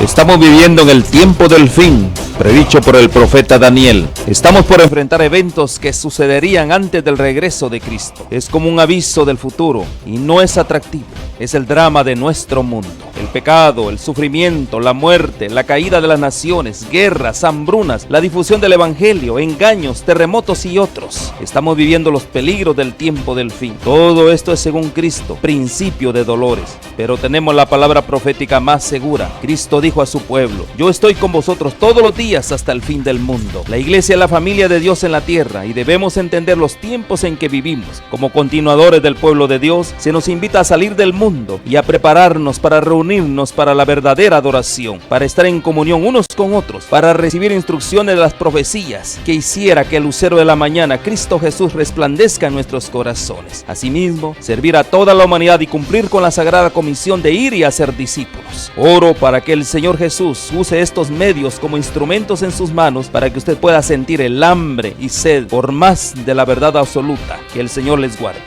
Estamos viviendo en el tiempo del fin, predicho por el profeta Daniel. Estamos por enfrentar eventos que sucederían antes del regreso de Cristo. Es como un aviso del futuro y no es atractivo. Es el drama de nuestro mundo. El pecado, el sufrimiento, la muerte, la caída de las naciones, guerras, hambrunas, la difusión del evangelio, engaños, terremotos y otros. Estamos viviendo los peligros del tiempo del fin. Todo esto es según Cristo, principio de dolores. Pero tenemos la palabra profética más segura. Cristo dijo a su pueblo: yo estoy con vosotros todos los días hasta el fin del mundo. La iglesia es la familia de Dios en la tierra y debemos entender los tiempos en que vivimos. Como continuadores del pueblo de Dios, se nos invita a salir del mundo y a prepararnos para reunirnos para la verdadera adoración, para estar en comunión unos con otros, para recibir instrucciones de las profecías que hiciera que el lucero de la mañana, Cristo Jesús, resplandezca en nuestros corazones. Asimismo, servir a toda la humanidad y cumplir con la sagrada comisión de ir y hacer discípulos. Oro para que el Señor Jesús use estos medios como instrumentos en sus manos para que usted pueda sentir el hambre y sed por más de la verdad absoluta. Que el Señor les guarde.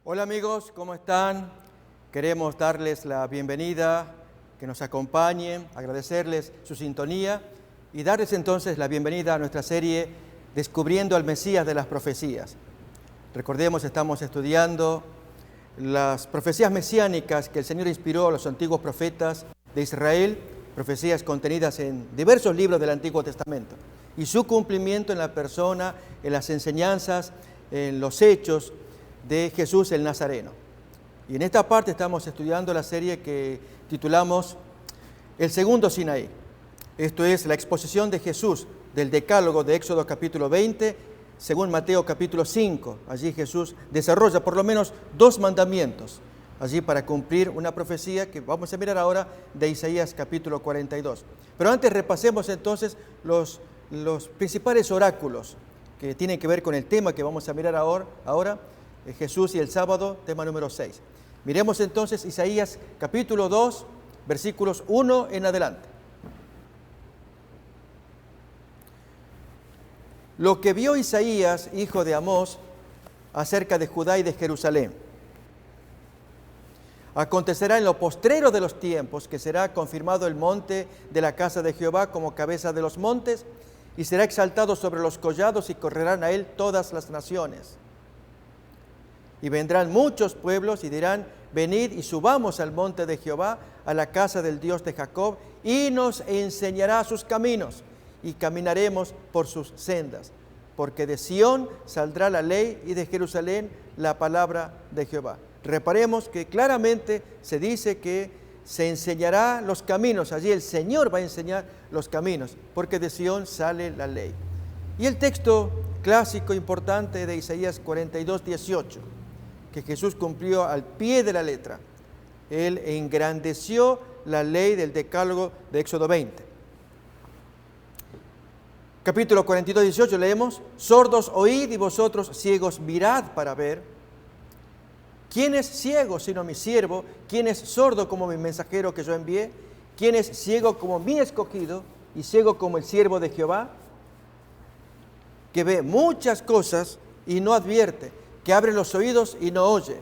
Hola amigos, ¿cómo están? Queremos darles la bienvenida, que nos acompañen, agradecerles su sintonía y darles entonces la bienvenida a nuestra serie Descubriendo al Mesías de las Profecías. Recordemos, estamos estudiando las profecías mesiánicas que el Señor inspiró a los antiguos profetas de Israel, profecías contenidas en diversos libros del Antiguo Testamento, y su cumplimiento en la persona, en las enseñanzas, en los hechos de Jesús el Nazareno. Y en esta parte estamos estudiando la serie que titulamos El Segundo Sinaí. Esto es la exposición de Jesús del Decálogo de Éxodo capítulo 20, según Mateo capítulo 5. Allí Jesús desarrolla por lo menos 2 mandamientos, allí para cumplir una profecía que vamos a mirar ahora de Isaías capítulo 42. Pero antes repasemos entonces los principales oráculos que tienen que ver con el tema que vamos a mirar ahora, Jesús y el sábado, tema número 6. Miremos entonces Isaías capítulo 2, versículos 1 en adelante. Lo que vio Isaías, hijo de Amós, acerca de Judá y de Jerusalén. Acontecerá en lo postrero de los tiempos que será confirmado el monte de la casa de Jehová como cabeza de los montes, y será exaltado sobre los collados y correrán a él todas las naciones. Y vendrán muchos pueblos y dirán: venid y subamos al monte de Jehová, a la casa del Dios de Jacob, y nos enseñará sus caminos, y caminaremos por sus sendas. Porque de Sión saldrá la ley y de Jerusalén la palabra de Jehová. Reparemos que claramente se dice que se enseñará los caminos. Allí el Señor va a enseñar los caminos, porque de Sión sale la ley. Y el texto clásico importante de Isaías 42, 18, que Jesús cumplió al pie de la letra. Él engrandeció la ley del decálogo de Éxodo 20. Capítulo 42, 18 leemos: sordos oíd y vosotros ciegos mirad para ver. ¿Quién es ciego sino mi siervo? ¿Quién es sordo como mi mensajero que yo envié? ¿Quién es ciego como mi escogido y ciego como el siervo de Jehová? Que ve muchas cosas y no advierte, que abre los oídos y no oye.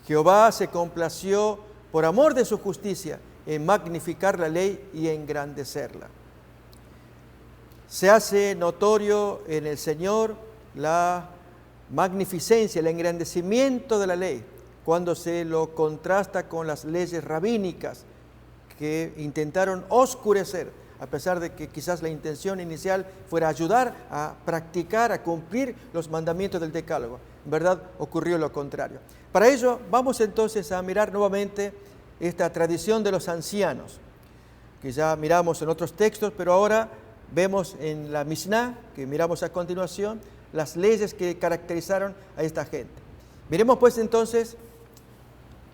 Jehová se complació por amor de su justicia en magnificar la ley y engrandecerla. Se hace notorio en el Señor la magnificencia, el engrandecimiento de la ley, cuando se lo contrasta con las leyes rabínicas que intentaron oscurecer, a pesar de que quizás la intención inicial fuera ayudar a practicar, a cumplir los mandamientos del Decálogo. En verdad ocurrió lo contrario. Para ello vamos entonces a mirar nuevamente esta tradición de los ancianos, que ya miramos en otros textos, pero ahora vemos en la Mishnah, que miramos a continuación, las leyes que caracterizaron a esta gente. Miremos pues entonces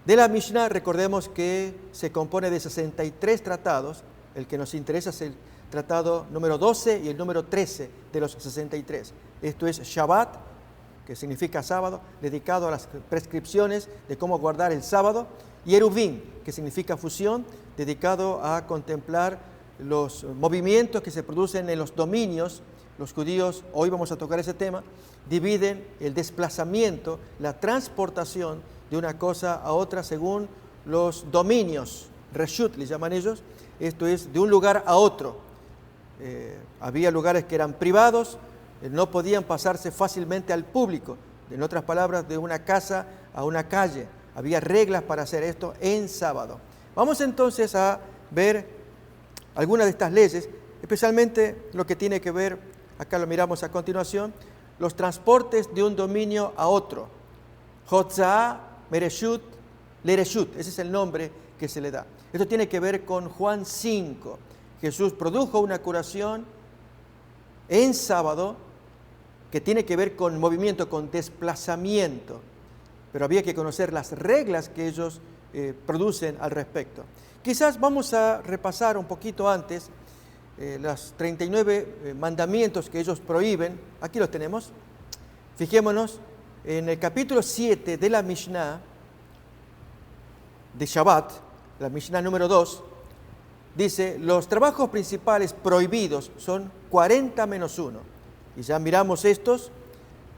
de la Mishnah. Recordemos que se compone de 63 tratados. El que nos interesa es el tratado número 12 y el número 13 de los 63. Esto es Shabbat, que significa sábado, dedicado a las prescripciones de cómo guardar el sábado, y Eruvin, que significa fusión, dedicado a contemplar los movimientos que se producen en los dominios. Los judíos, hoy vamos a tocar ese tema, dividen el desplazamiento, la transportación de una cosa a otra según los dominios, reshut le llaman ellos, esto es de un lugar a otro. Había lugares que eran privados, no podían pasarse fácilmente al público, en otras palabras, de una casa a una calle. Había reglas para hacer esto en sábado. Vamos entonces a ver algunas de estas leyes, especialmente lo que tiene que ver, acá lo miramos a continuación, los transportes de un dominio a otro. Hotzá, mereshut, lereshut, ese es el nombre que se le da. Esto tiene que ver con Juan 5. Jesús produjo una curación en sábado que tiene que ver con movimiento, con desplazamiento, pero había que conocer las reglas que ellos producen al respecto. Quizás vamos a repasar un poquito antes los 39 mandamientos que ellos prohíben. Aquí los tenemos. Fijémonos en el capítulo 7 de la Mishnah de Shabbat, la Mishnah número 2, dice, los trabajos principales prohibidos son 40 menos 1. Y ya miramos estos,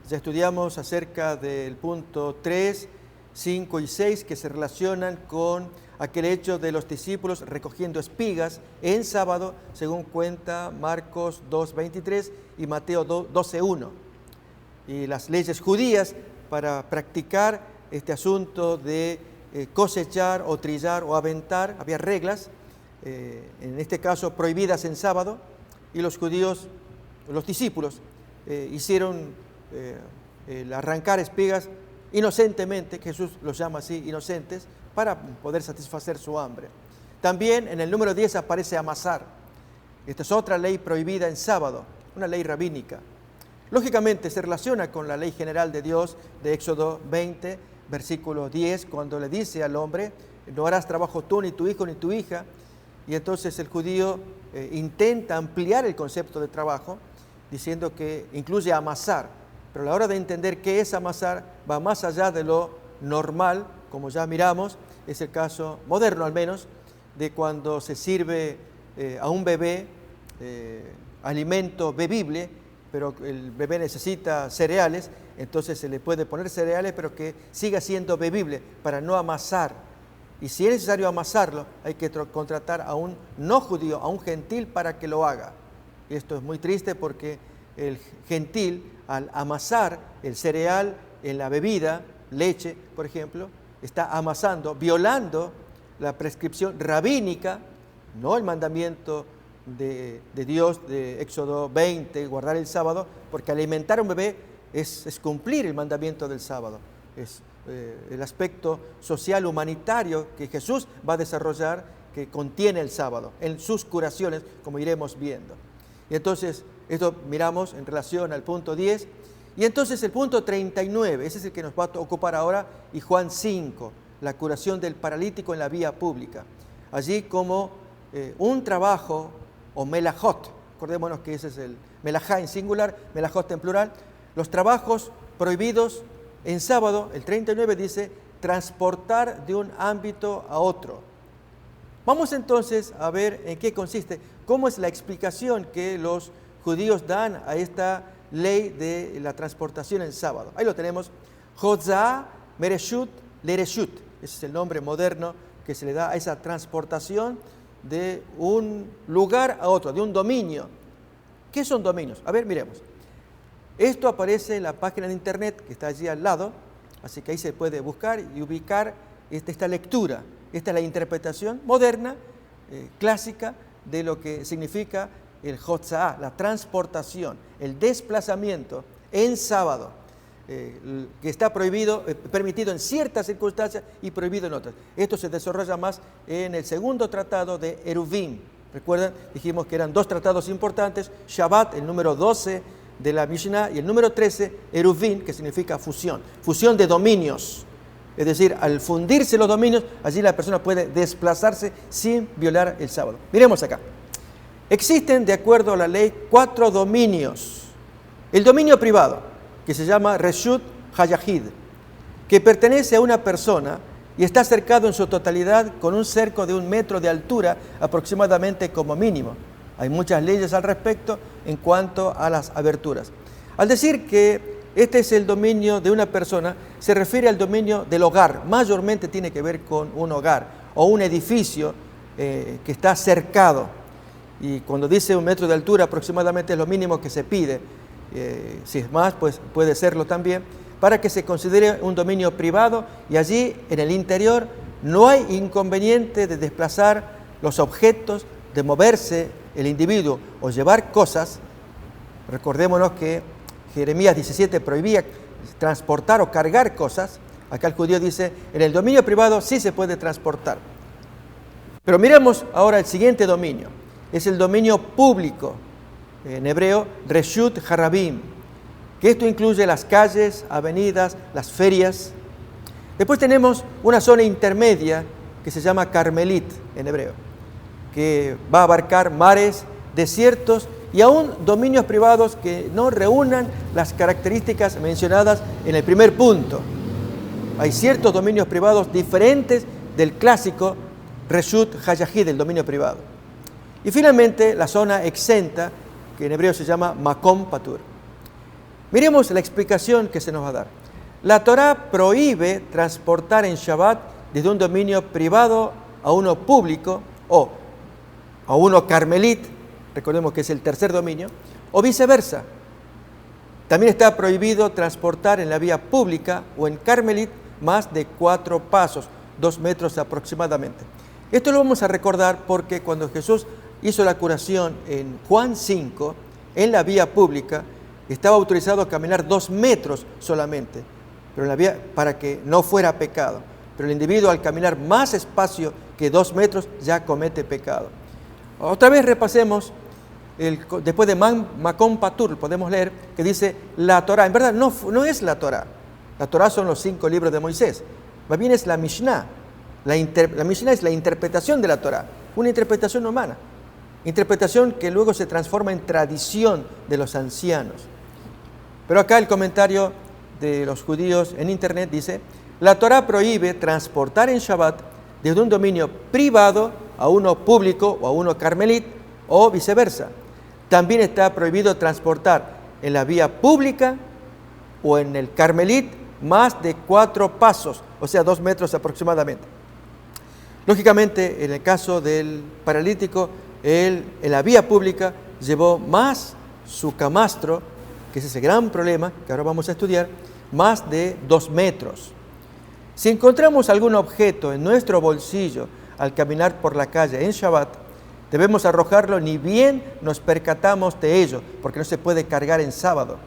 ya estudiamos acerca del punto 3, 5 y 6 que se relacionan con aquel hecho de los discípulos recogiendo espigas en sábado, según cuenta Marcos 2:23 y Mateo 12:1. Y las leyes judías para practicar este asunto de cosechar o trillar o aventar, había reglas, en este caso prohibidas en sábado, y los judíos, los discípulos, hicieron el arrancar espigas inocentemente, Jesús los llama así, inocentes, para poder satisfacer su hambre. También en el número 10 aparece amasar. Esta es otra ley prohibida en sábado, una ley rabínica. Lógicamente se relaciona con la ley general de Dios de Éxodo 20, versículo 10, cuando le dice al hombre, no harás trabajo tú, ni tu hijo, ni tu hija. Y entonces el judío intenta ampliar el concepto de trabajo, diciendo que incluye amasar. Pero a la hora de entender qué es amasar, va más allá de lo normal, como ya miramos, es el caso moderno al menos, de cuando se sirve a un bebé alimento bebible, pero el bebé necesita cereales, entonces se le puede poner cereales, pero que siga siendo bebible para no amasar. Y si es necesario amasarlo, hay que contratar a un no judío, a un gentil para que lo haga. Y esto es muy triste porque el gentil, al amasar el cereal en la bebida, leche, por ejemplo, está amasando, violando la prescripción rabínica, no el mandamiento de Dios de Éxodo 20, guardar el sábado, porque alimentar a un bebé es cumplir el mandamiento del sábado. Es el aspecto social humanitario que Jesús va a desarrollar, que contiene el sábado, en sus curaciones, como iremos viendo. Y entonces, esto miramos en relación al punto 10, y entonces el punto 39, ese es el que nos va a ocupar ahora, y Juan 5, la curación del paralítico en la vía pública. Allí como un trabajo, o melajot, acordémonos que ese es el melajá en singular, melajot en plural, los trabajos prohibidos en sábado, el 39 dice, transportar de un ámbito a otro. Vamos entonces a ver en qué consiste, cómo es la explicación que los judíos dan a esta ley de la transportación en sábado. Ahí lo tenemos, Hotzá, mereshut, lereshut. Ese es el nombre moderno que se le da a esa transportación de un lugar a otro, de un dominio. ¿Qué son dominios? A ver, miremos. Esto aparece en la página de internet que está allí al lado, así que ahí se puede buscar y ubicar esta lectura. Esta es la interpretación moderna, clásica, de lo que significa el hotzá, la transportación, el desplazamiento en sábado, que está prohibido, permitido en ciertas circunstancias y prohibido en otras. Esto se desarrolla más en el segundo tratado de Eruvin. Recuerdan, dijimos que eran dos tratados importantes, Shabbat, el número 12 de la Mishnah, y el número 13, Eruvin, que significa fusión de dominios. Es decir, al fundirse los dominios, allí la persona puede desplazarse sin violar el sábado. Miremos acá. Existen, de acuerdo a la ley, 4 dominios. El dominio privado, que se llama Reshut Hayahid, que pertenece a una persona y está cercado en su totalidad con un cerco de 1 metro de altura aproximadamente como mínimo. Hay muchas leyes al respecto en cuanto a las aberturas. Al decir que este es el dominio de una persona, se refiere al dominio del hogar, mayormente tiene que ver con un hogar o un edificio que está cercado. Y cuando dice 1 metro de altura aproximadamente es lo mínimo que se pide, si es más pues puede serlo también, para que se considere un dominio privado y allí en el interior no hay inconveniente de desplazar los objetos, de moverse el individuo o llevar cosas. Recordémonos que Jeremías 17 prohibía transportar o cargar cosas. Acá el judío dice, en el dominio privado sí se puede transportar. Pero miremos ahora el siguiente dominio. Es el dominio público, en hebreo, Reshut Harabim, que esto incluye las calles, avenidas, las ferias. Después tenemos una zona intermedia que se llama Carmelit, en hebreo, que va a abarcar mares, desiertos y aún dominios privados que no reúnan las características mencionadas en el primer punto. Hay ciertos dominios privados diferentes del clásico Reshut Hayahid, el dominio privado. Y finalmente la zona exenta, que en hebreo se llama Makom Patur. Miremos la explicación que se nos va a dar. La Torá prohíbe transportar en Shabbat desde un dominio privado a uno público o a uno carmelit, recordemos que es el tercer dominio, o viceversa. También está prohibido transportar en la vía pública o en carmelit más de 4 pasos, 2 metros aproximadamente. Esto lo vamos a recordar porque cuando Jesús hizo la curación en Juan 5, en la vía pública, estaba autorizado a caminar 2 metros solamente, pero en la vía, para que no fuera pecado. Pero el individuo al caminar más espacio que 2 metros ya comete pecado. Otra vez repasemos, después de Makom Patur, podemos leer que dice la Torá. En verdad no es la Torá. La Torá son los 5 libros de Moisés. Más bien es la Mishnah. La Mishnah es la interpretación de la Torá, una interpretación humana. Interpretación que luego se transforma en tradición de los ancianos. Pero acá el comentario de los judíos en internet dice, la Torá prohíbe transportar en Shabbat desde un dominio privado a uno público o a uno carmelit o viceversa. También está prohibido transportar en la vía pública o en el carmelit más de 4 pasos, o sea 2 metros aproximadamente. Lógicamente, en el caso del paralítico, él en la vía pública llevó más su camastro, que es ese gran problema que ahora vamos a estudiar, más de 2 metros. Si encontramos algún objeto en nuestro bolsillo al caminar por la calle en Shabbat, debemos arrojarlo ni bien nos percatamos de ello, porque no se puede cargar en sábado.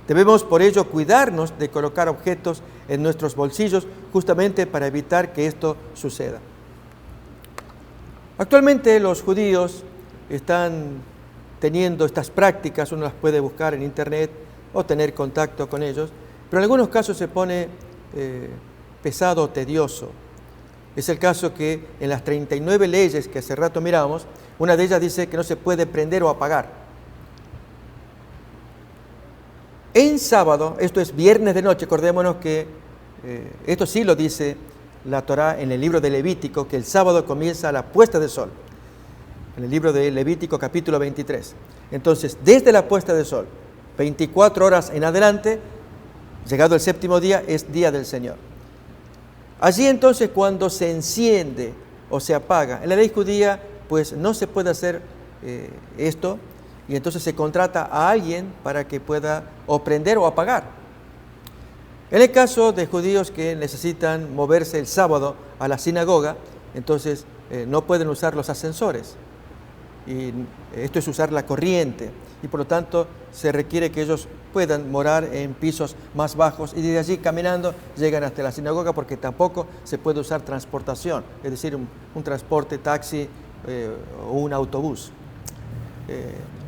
Debemos por ello cuidarnos de colocar objetos en nuestros bolsillos justamente para evitar que esto suceda. Actualmente los judíos están teniendo estas prácticas, uno las puede buscar en internet o tener contacto con ellos, pero en algunos casos se pone pesado o tedioso. Es el caso que en las 39 leyes que hace rato miramos, una de ellas dice que no se puede prender o apagar. En sábado, esto es viernes de noche, acordémonos que esto sí lo dice la Torá en el libro de Levítico, que el sábado comienza a la puesta de sol. En el libro de Levítico capítulo 23. Entonces, desde la puesta de sol, 24 horas en adelante, llegado el 7º día, es día del Señor. Allí entonces cuando se enciende o se apaga, en la ley judía pues no se puede hacer esto y entonces se contrata a alguien para que pueda o prender o apagar. En el caso de judíos que necesitan moverse el sábado a la sinagoga, entonces no pueden usar los ascensores. Y esto es usar la corriente y por lo tanto se requiere que ellos puedan morar en pisos más bajos y desde allí caminando llegan hasta la sinagoga porque tampoco se puede usar transportación, es decir, un transporte, taxi o un autobús.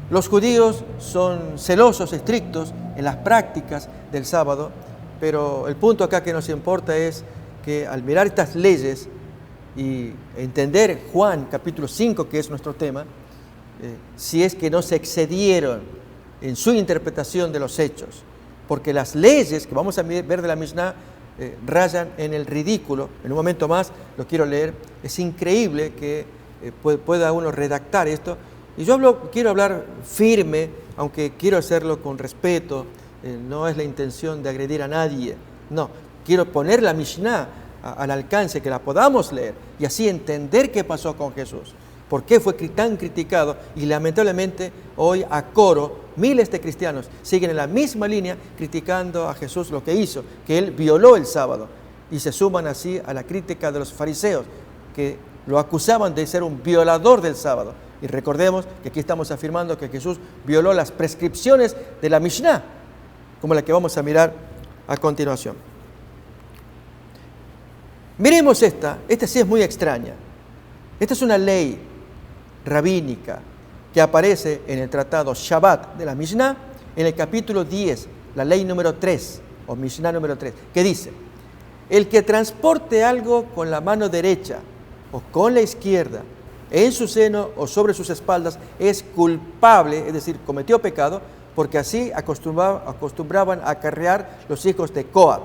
Los judíos son celosos, estrictos en las prácticas del sábado, pero el punto acá que nos importa es que al mirar estas leyes y entender Juan capítulo 5, que es nuestro tema, si es que no se excedieron en su interpretación de los hechos, porque las leyes que vamos a ver de la Mishnah rayan en el ridículo. En un momento más lo quiero leer. Es increíble que pueda uno redactar esto. Y yo quiero hablar firme, aunque quiero hacerlo con respeto no es la intención de agredir a nadie. No, quiero poner la Mishnah al alcance, que la podamos leer y así entender qué pasó con Jesús. ¿Por qué fue tan criticado? Y lamentablemente hoy a coro miles de cristianos siguen en la misma línea criticando a Jesús lo que hizo, que Él violó el sábado. Y se suman así a la crítica de los fariseos, que lo acusaban de ser un violador del sábado. Y recordemos que aquí estamos afirmando que Jesús violó las prescripciones de la Mishnah, como la que vamos a mirar a continuación. Miremos esta sí es muy extraña. Esta es una ley rabínica que aparece en el tratado Shabbat de la Mishnah, en el capítulo 10, la ley número 3, o Mishnah número 3, que dice: el que transporte algo con la mano derecha o con la izquierda, en su seno o sobre sus espaldas, es culpable, es decir, cometió pecado, porque así acostumbraban a acarrear los hijos de Coat.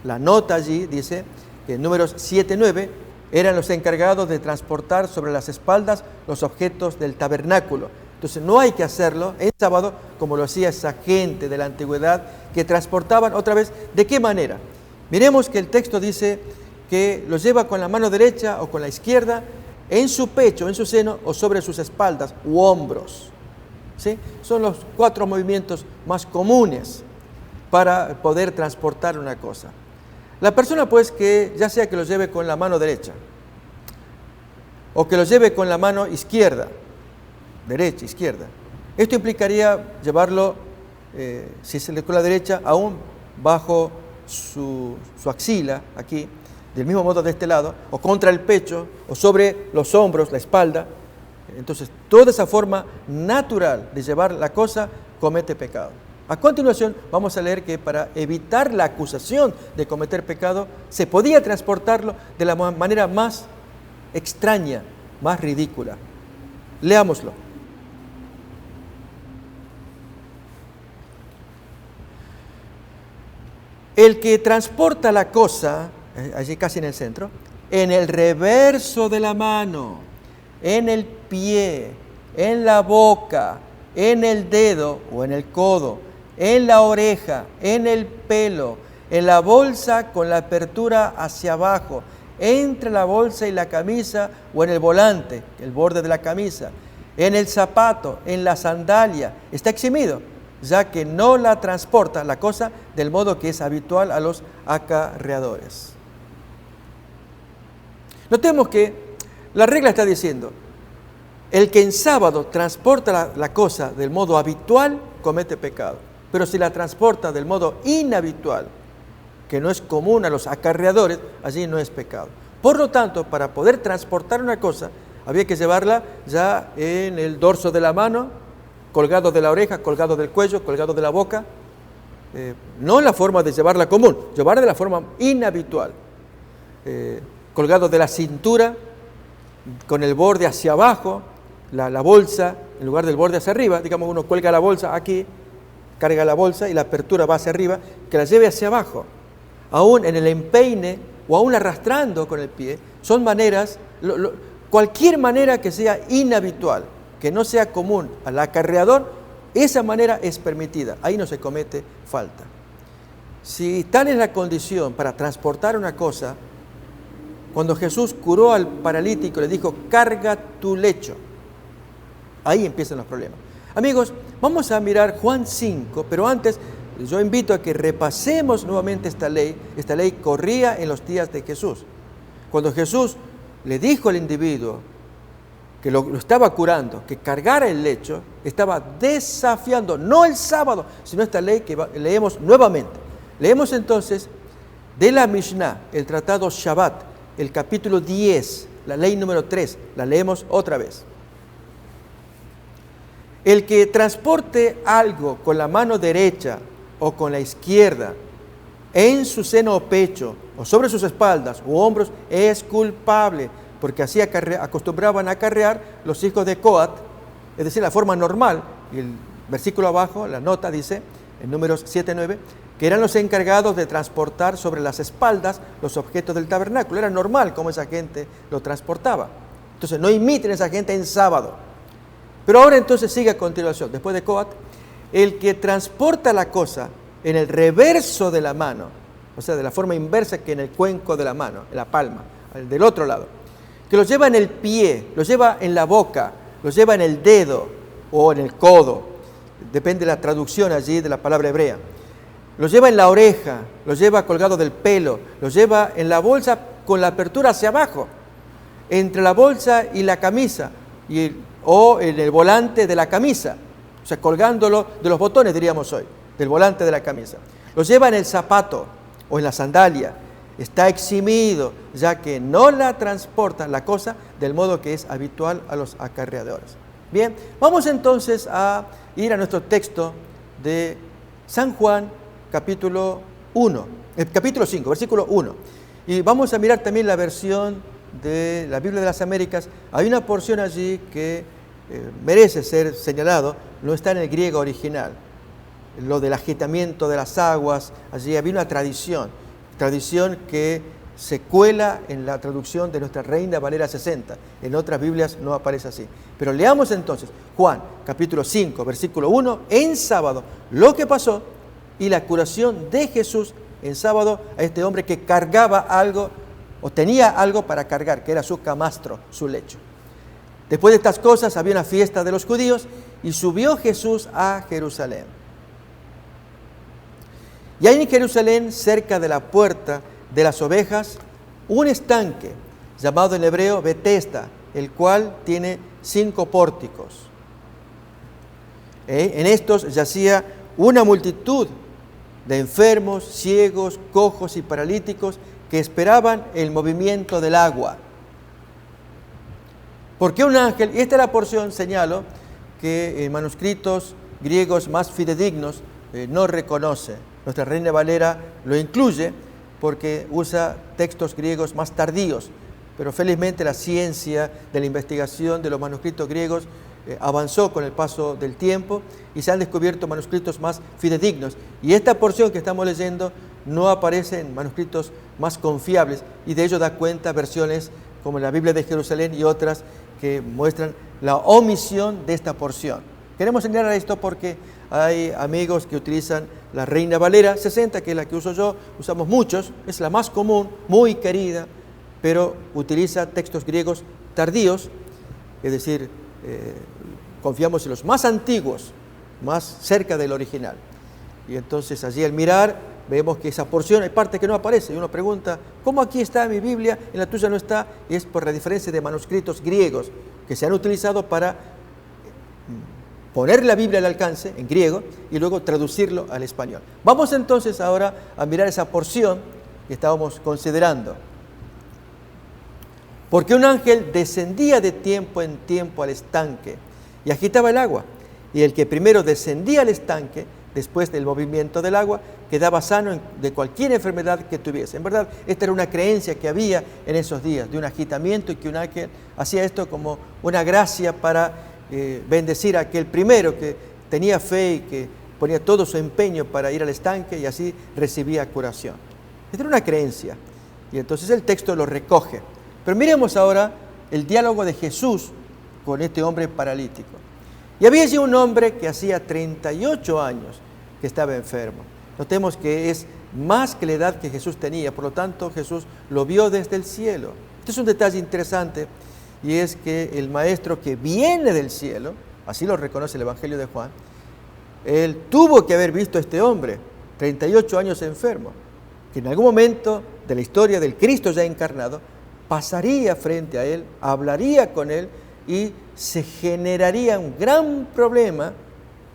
La nota allí dice que en números 7 y 9 eran los encargados de transportar sobre las espaldas los objetos del tabernáculo. Entonces no hay que hacerlo en sábado como lo hacía esa gente de la antigüedad que transportaban otra vez. ¿De qué manera? Miremos que el texto dice que los lleva con la mano derecha o con la izquierda en su pecho, en su seno o sobre sus espaldas u hombros. ¿Sí? Son los 4 movimientos más comunes para poder transportar una cosa. La persona pues que ya sea que los lleve con la mano derecha o que los lleve con la mano izquierda, derecha, izquierda, esto implicaría llevarlo, si es con la derecha, aún bajo su axila, aquí, del mismo modo de este lado, o contra el pecho, o sobre los hombros, la espalda. Entonces, toda esa forma natural de llevar la cosa comete pecado. A continuación, vamos a leer que para evitar la acusación de cometer pecado, se podía transportarlo de la manera más extraña, más ridícula. Leámoslo. El que transporta la cosa, allí casi en el centro, en el reverso de la mano, en el pie, en la boca, en el dedo o en el codo, en la oreja, en el pelo, en la bolsa con la apertura hacia abajo, entre la bolsa y la camisa o en el volante, el borde de la camisa, en el zapato, en la sandalia, está eximido, ya que no la transporta la cosa del modo que es habitual a los acarreadores. Notemos que la regla está diciendo: el que en sábado transporta la cosa del modo habitual comete pecado, pero si la transporta del modo inhabitual, que no es común a los acarreadores, allí no es pecado. Por lo tanto, para poder transportar una cosa, había que llevarla ya en el dorso de la mano, colgado de la oreja, colgado del cuello, colgado de la boca, no en la forma de llevarla común, llevarla de la forma inhabitual, colgado de la cintura, con el borde hacia abajo, la bolsa, en lugar del borde hacia arriba, digamos, uno cuelga la bolsa aquí, carga la bolsa y la apertura va hacia arriba, que la lleve hacia abajo, aún en el empeine o aún arrastrando con el pie. Son maneras, cualquier manera que sea inhabitual, que no sea común al acarreador, esa manera es permitida, ahí no se comete falta. Si tal es la condición para transportar una cosa, cuando Jesús curó al paralítico le dijo: carga tu lecho, ahí empiezan los problemas. Amigos, vamos a mirar Juan 5, pero antes yo invito a que repasemos nuevamente esta ley. Esta ley corría en los días de Jesús. Cuando Jesús le dijo al individuo que lo estaba curando, que cargara el lecho, estaba desafiando no el sábado, sino esta ley que leemos nuevamente. Leemos entonces de la Mishnah, el tratado Shabbat, el capítulo 10, la ley número 3, la leemos otra vez. El que transporte algo con la mano derecha o con la izquierda en su seno o pecho o sobre sus espaldas u hombros es culpable, porque así acostumbraban a acarrear los hijos de Coat, es decir, la forma normal. Y el versículo abajo, la nota dice, en números 7 y 9, que eran los encargados de transportar sobre las espaldas los objetos del tabernáculo. Era normal como esa gente lo transportaba. Entonces no imiten a esa gente en sábado. Pero ahora entonces sigue a continuación, después de Coat: el que transporta la cosa en el reverso de la mano, o sea, de la forma inversa que en el cuenco de la mano, en la palma, del otro lado, que los lleva en el pie, los lleva en la boca, los lleva en el dedo o en el codo, depende de la traducción allí de la palabra hebrea. Los lleva en la oreja, los lleva colgado del pelo, los lleva en la bolsa con la apertura hacia abajo, entre la bolsa y la camisa, o en el volante de la camisa, o sea, colgándolo de los botones, diríamos hoy, del volante de la camisa. Los lleva en el zapato o en la sandalia. Está eximido, ya que no la transporta la cosa del modo que es habitual a los acarreadores. Bien, vamos entonces a ir a nuestro texto de San Juan, capítulo 5, versículo 1. Y vamos a mirar también la versión de la Biblia de las Américas. Hay una porción allí que merece ser señalado, no está en el griego original. Lo del agitamiento de las aguas, allí había una tradición que se cuela en la traducción de nuestra Reina Valera 60. En otras Biblias no aparece así. Pero leamos entonces Juan, capítulo 5, versículo 1, en sábado, lo que pasó y la curación de Jesús en sábado a este hombre que cargaba algo, o tenía algo para cargar, que era su camastro, su lecho. Después de estas cosas había una fiesta de los judíos y subió Jesús a Jerusalén. Y hay en Jerusalén, cerca de la puerta de las ovejas, un estanque llamado en hebreo Betesda, el cual tiene 5 pórticos. En estos yacía una multitud de enfermos, ciegos, cojos y paralíticos que esperaban el movimiento del agua. Porque un ángel, y esta es la porción, señalo, que en manuscritos griegos más fidedignos no reconoce. Nuestra Reina Valera lo incluye porque usa textos griegos más tardíos, pero felizmente la ciencia de la investigación de los manuscritos griegos avanzó con el paso del tiempo y se han descubierto manuscritos más fidedignos. Y esta porción que estamos leyendo no aparece en manuscritos más confiables, y de ello da cuenta versiones como la Biblia de Jerusalén y otras que muestran la omisión de esta porción. Queremos señalar esto porque hay amigos que utilizan la Reina Valera 60, que es la que uso yo, usamos muchos, es la más común, muy querida, pero utiliza textos griegos tardíos, es decir, confiamos en los más antiguos, más cerca del original. Y entonces allí al mirar vemos que esa porción hay parte que no aparece y uno pregunta, ¿cómo aquí está en mi Biblia, en la tuya no está? Y es por la diferencia de manuscritos griegos que se han utilizado para poner la Biblia al alcance en griego y luego traducirlo al español. Vamos entonces ahora a mirar esa porción que estábamos considerando. Porque un ángel descendía de tiempo en tiempo al estanque y agitaba el agua. Y el que primero descendía al estanque, después del movimiento del agua, quedaba sano de cualquier enfermedad que tuviese. En verdad, esta era una creencia que había en esos días, de un agitamiento, y que un ángel hacía esto como una gracia para bendecir a aquel primero que tenía fe y que ponía todo su empeño para ir al estanque y así recibía curación. Esta era una creencia, y entonces el texto lo recoge. Pero miremos ahora el diálogo de Jesús con este hombre paralítico. Y había allí un hombre que hacía 38 años que estaba enfermo. Notemos que es más que la edad que Jesús tenía, por lo tanto Jesús lo vio desde el cielo. Este es un detalle interesante, y es que el maestro que viene del cielo, así lo reconoce el Evangelio de Juan, él tuvo que haber visto a este hombre, 38 años enfermo, que en algún momento de la historia del Cristo ya encarnado, pasaría frente a él, hablaría con él y se generaría un gran problema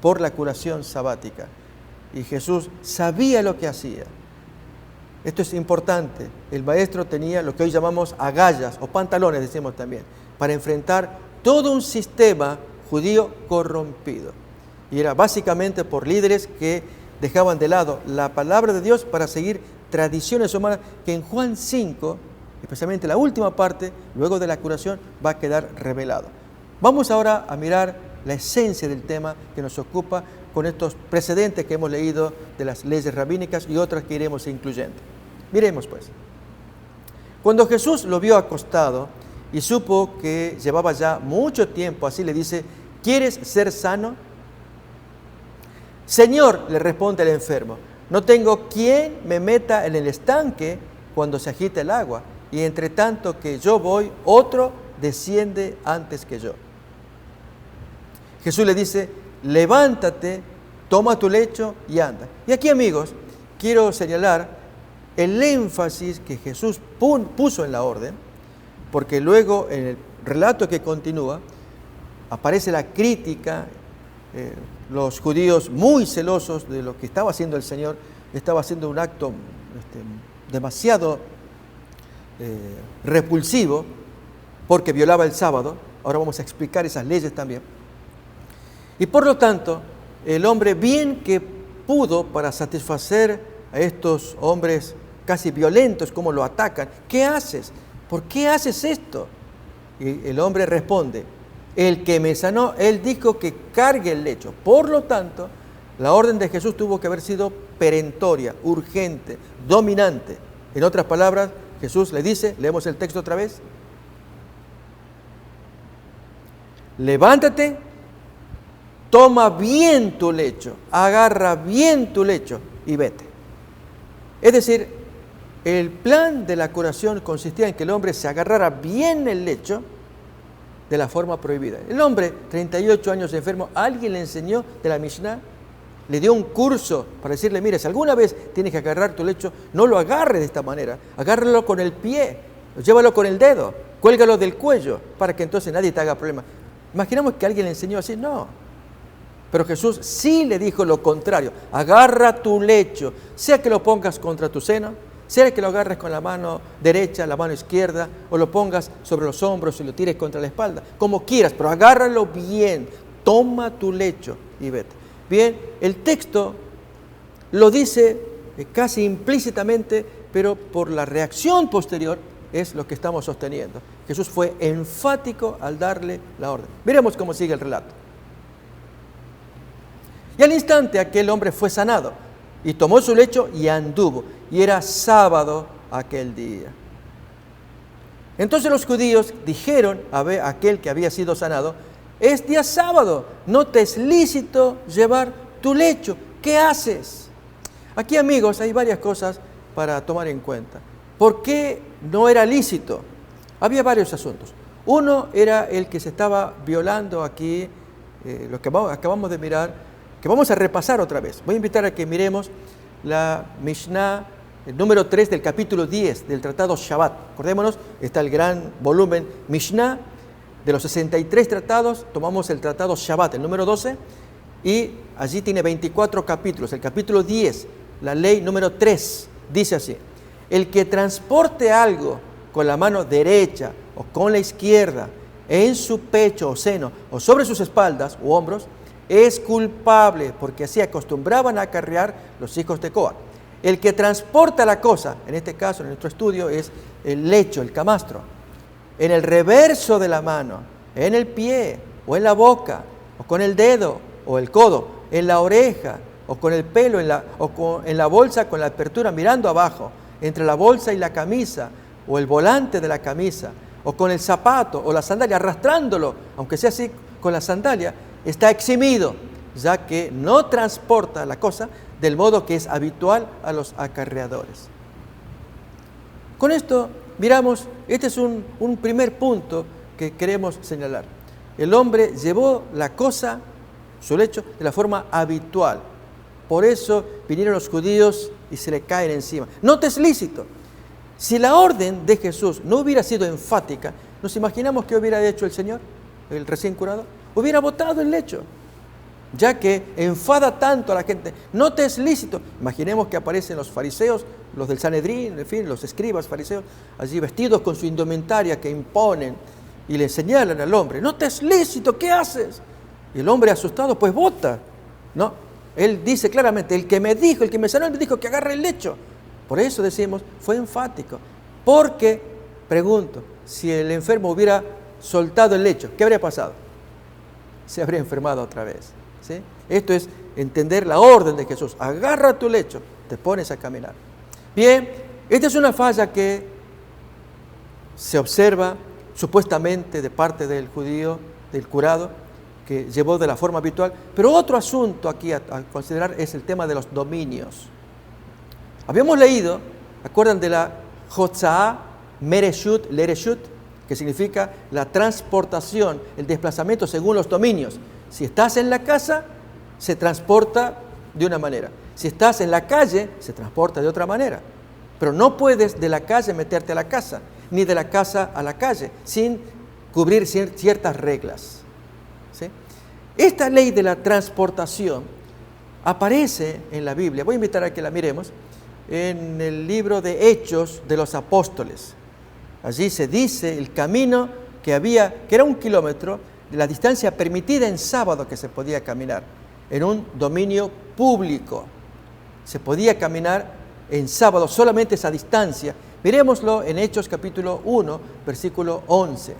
por la curación sabática. Y Jesús sabía lo que hacía. Esto es importante. El maestro tenía lo que hoy llamamos agallas o pantalones, decimos también, para enfrentar todo un sistema judío corrompido. Y era básicamente por líderes que dejaban de lado la palabra de Dios para seguir tradiciones humanas que en Juan 5, especialmente la última parte, luego de la curación, va a quedar revelado. Vamos ahora a mirar la esencia del tema que nos ocupa con estos precedentes que hemos leído de las leyes rabínicas y otras que iremos incluyendo. Miremos pues. Cuando Jesús lo vio acostado y supo que llevaba ya mucho tiempo así, le dice, ¿quieres ser sano? Señor, le responde el enfermo, No tengo quien me meta en el estanque cuando se agita el agua, y entre tanto que yo voy, otro desciende antes que yo. Jesús le dice, levántate, toma tu lecho y anda. Y aquí, amigos, quiero señalar el énfasis que Jesús puso en la orden, porque luego en el relato que continúa aparece la crítica. Los judíos, muy celosos de lo que estaba haciendo el Señor, estaba haciendo un acto demasiado repulsivo, porque violaba el sábado. Ahora vamos a explicar esas leyes también. Y por lo tanto, el hombre, bien que pudo para satisfacer a estos hombres casi violentos, como lo atacan, ¿qué haces? ¿Por qué haces esto? Y el hombre responde, el que me sanó, él dijo que cargue el lecho. Por lo tanto, la orden de Jesús tuvo que haber sido perentoria, urgente, dominante. En otras palabras, Jesús le dice, leemos el texto otra vez, levántate, toma bien tu lecho, agarra bien tu lecho y vete. Es decir, el plan de la curación consistía en que el hombre se agarrara bien el lecho de la forma prohibida. El hombre, 38 años enfermo, alguien le enseñó de la Mishnah, le dio un curso para decirle, mire, si alguna vez tienes que agarrar tu lecho, no lo agarres de esta manera, agárralo con el pie, llévalo con el dedo, cuélgalo del cuello, para que entonces nadie te haga problema. Imaginamos que alguien le enseñó así, no. Pero Jesús sí le dijo lo contrario, agarra tu lecho, sea que lo pongas contra tu seno, sea que lo agarres con la mano derecha, la mano izquierda, o lo pongas sobre los hombros y lo tires contra la espalda, como quieras, pero agárralo bien, toma tu lecho y vete. Bien, el texto lo dice casi implícitamente, pero por la reacción posterior es lo que estamos sosteniendo. Jesús fue enfático al darle la orden. Veremos cómo sigue el relato. Y al instante aquel hombre fue sanado, y tomó su lecho y anduvo, y era sábado aquel día. Entonces los judíos dijeron a aquel que había sido sanado, es día sábado, no te es lícito llevar tu lecho, ¿qué haces? Aquí, amigos, hay varias cosas para tomar en cuenta. ¿Por qué no era lícito? Había varios asuntos. Uno era el que se estaba violando aquí, lo que acabamos de mirar, que vamos a repasar otra vez. Voy a invitar a que miremos la Mishnah, el número 3 del capítulo 10 del tratado Shabbat. Acordémonos, está el gran volumen Mishnah. De los 63 tratados, tomamos el tratado Shabbat, el número 12, y allí tiene 24 capítulos. El capítulo 10, la ley número 3, dice así, el que transporte algo con la mano derecha o con la izquierda en su pecho o seno o sobre sus espaldas u hombros, es culpable, porque así acostumbraban a acarrear los hijos de Coat. El que transporta la cosa, en este caso, en nuestro estudio, es el lecho, el camastro, en el reverso de la mano, en el pie, o en la boca, o con el dedo, o el codo, en la oreja, o con el pelo, en la bolsa con la apertura mirando abajo, entre la bolsa y la camisa, o el volante de la camisa, o con el zapato, o la sandalia, arrastrándolo, aunque sea así con la sandalia, está eximido, ya que no transporta la cosa del modo que es habitual a los acarreadores. Con esto miramos, este es un primer punto que queremos señalar. El hombre llevó la cosa, su lecho, de la forma habitual. Por eso vinieron los judíos y se le caen encima. No te es lícito. Si la orden de Jesús no hubiera sido enfática, ¿nos imaginamos qué hubiera hecho el Señor, el recién curado? Hubiera botado el lecho, ya que enfada tanto a la gente. No te es lícito. Imaginemos que aparecen los fariseos, los del Sanedrín, en fin, los escribas fariseos, allí vestidos con su indumentaria que imponen y le señalan al hombre, no te es lícito, ¿qué haces? Y el hombre asustado, pues vota. No, él dice claramente, el que me sanó, me dijo que agarre el lecho. Por eso decimos, fue enfático. Porque, pregunto, si el enfermo hubiera soltado el lecho, ¿qué habría pasado? Se habría enfermado otra vez. ¿Sí? Esto es entender la orden de Jesús. Agarra tu lecho, te pones a caminar. Bien, esta es una falla que se observa supuestamente de parte del judío, del curado, que llevó de la forma habitual. Pero otro asunto aquí a considerar es el tema de los dominios. Habíamos leído, ¿acuerdan de la Hotzaa Mereshut Lereshut? Que significa la transportación, el desplazamiento según los dominios. Si estás en la casa, se transporta de una manera. Si estás en la calle, se transporta de otra manera. Pero no puedes de la calle meterte a la casa, ni de la casa a la calle, sin cubrir ciertas reglas. ¿Sí? Esta ley de la transportación aparece en la Biblia. Voy a invitar a que la miremos en el libro de Hechos de los Apóstoles. Allí se dice el camino que era 1 kilómetro, de la distancia permitida en sábado que se podía caminar, en un dominio público. Se podía caminar en sábado solamente esa distancia. Miremoslo en Hechos capítulo 1, versículo 11.